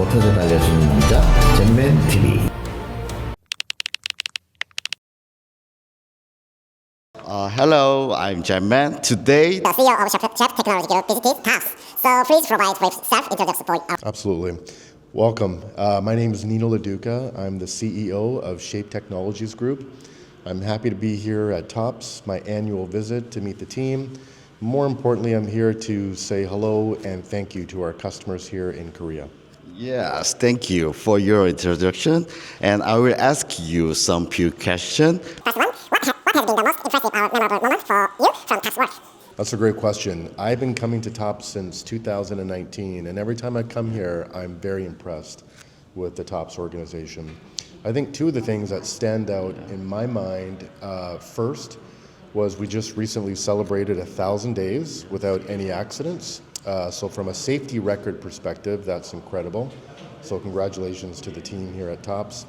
워터젯 알려주는 남자 젠맨 TV. Hello, I'm Jan-Man. Today, The CEO of Chef Technology Group visited TOPS. So please provide brief self-introduction for our Absolutely. Welcome. My name is Nino LaDucaga. I'm the CEO of Shape Technologies Group. I'm happy to be here at TOPS, my annual visit to meet the team. More importantly, I'm here to say hello and thank you to our customers here in Korea. yes, thank you for your introduction. And I will ask you some few questions. first one. What has been the most impressive or memorable moment for you from TOPS work? That's a great question. I've been coming to TOPS since 2019, and every time I come here, I'm very impressed with the TOPS organization. I think two of the things that stand out in my mind, first, was we just recently celebrated 1,000 days without any accidents. So from a safety record perspective, that's incredible. So congratulations to the team here at TOPS.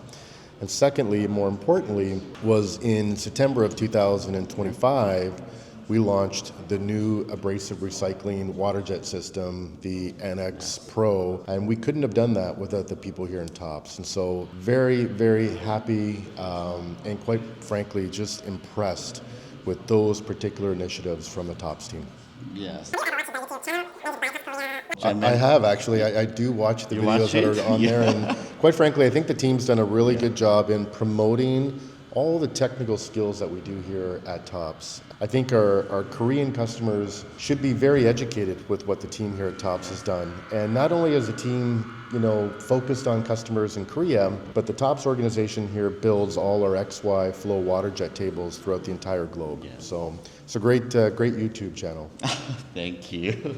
And secondly, more importantly, was in September of 2025, we launched the new abrasive recycling Waterjet system, the NX Pro, and we couldn't have done that without the people here in TOPS. And so very, very happy and quite frankly, just impressed with those particular initiatives from the TOPS team. Yes. I have actually. I do watch the videos that are on there, and quite frankly, I think the team's done a really good job in promoting all the technical skills that we do here at TOPS. I think our Korean customers should be very educated with what the team here at TOPS has done. And not only is the team, focused on customers in Korea, but the TOPS organization here builds all our XY flow waterjet tables throughout the entire globe. Yes. So it's a great YouTube channel. Thank you.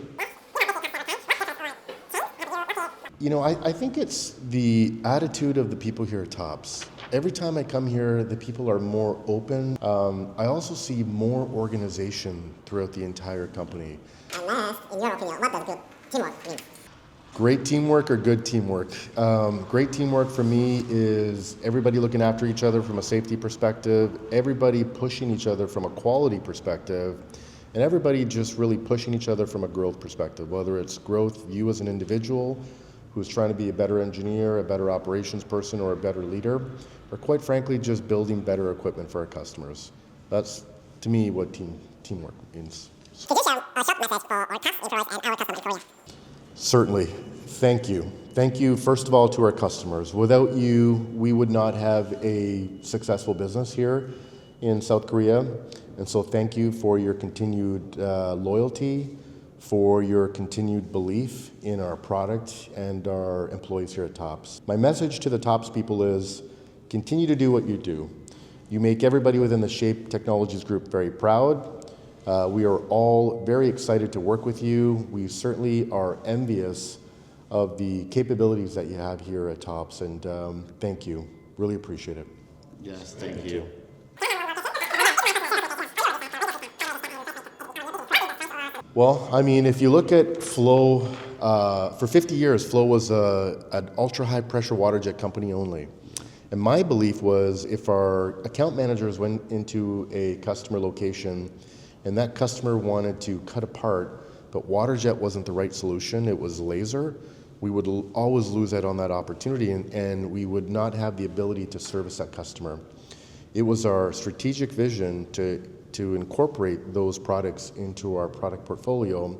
I think it's the attitude of the people here at TOPS. Every time I come here, the people are more open. I also see more organization throughout the entire company. And last, in your opinion, what does good teamwork mean? Great teamwork or good teamwork? Great teamwork for me is everybody looking after each other from a safety perspective, everybody pushing each other from a quality perspective, and everybody just really pushing each other from a growth perspective, whether it's growth, you as an individual who's trying to be a better engineer, a better operations person, or a better leader, or quite frankly, just building better equipment for our customers. That's, to me, what teamwork means. Could you share a short message for our TOPS employees and our customers in Korea? Certainly. Thank you. Thank you, first of all, to our customers. Without you, we would not have a successful business here in South Korea. And so thank you for your continued loyalty, for your continued belief in our product and our employees here at TOPS. My message to the TOPS people is continue to do what you do. You make everybody within the Shape Technologies Group very proud. We are all very excited to work with you. We certainly are envious of the capabilities that you have here at TOPS, and thank you. Really appreciate it. Yes, thank you. Well, if you look at Flow, for 50 years, Flow was an ultra-high pressure waterjet company only. And my belief was if our account managers went into a customer location and that customer wanted to cut apart, but waterjet wasn't the right solution, it was laser, we would always lose out on that opportunity and we would not have the ability to service that customer. It was our strategic vision to incorporate those products into our product portfolio.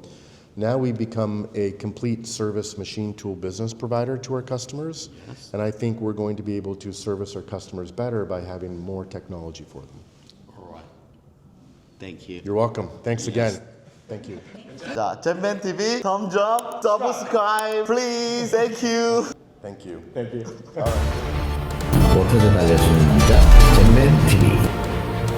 Now we become a complete service machine tool business provider to our customers. Yes. And I think we're going to be able to service our customers better by having more technology for them. All right. Thank you. You're welcome. Thanks again. Thank you. 자, 젠맨 TV thumbs up, subscribe, please. Thank you. Thank you. 워터젯 알려주는 남자 젠맨 TV.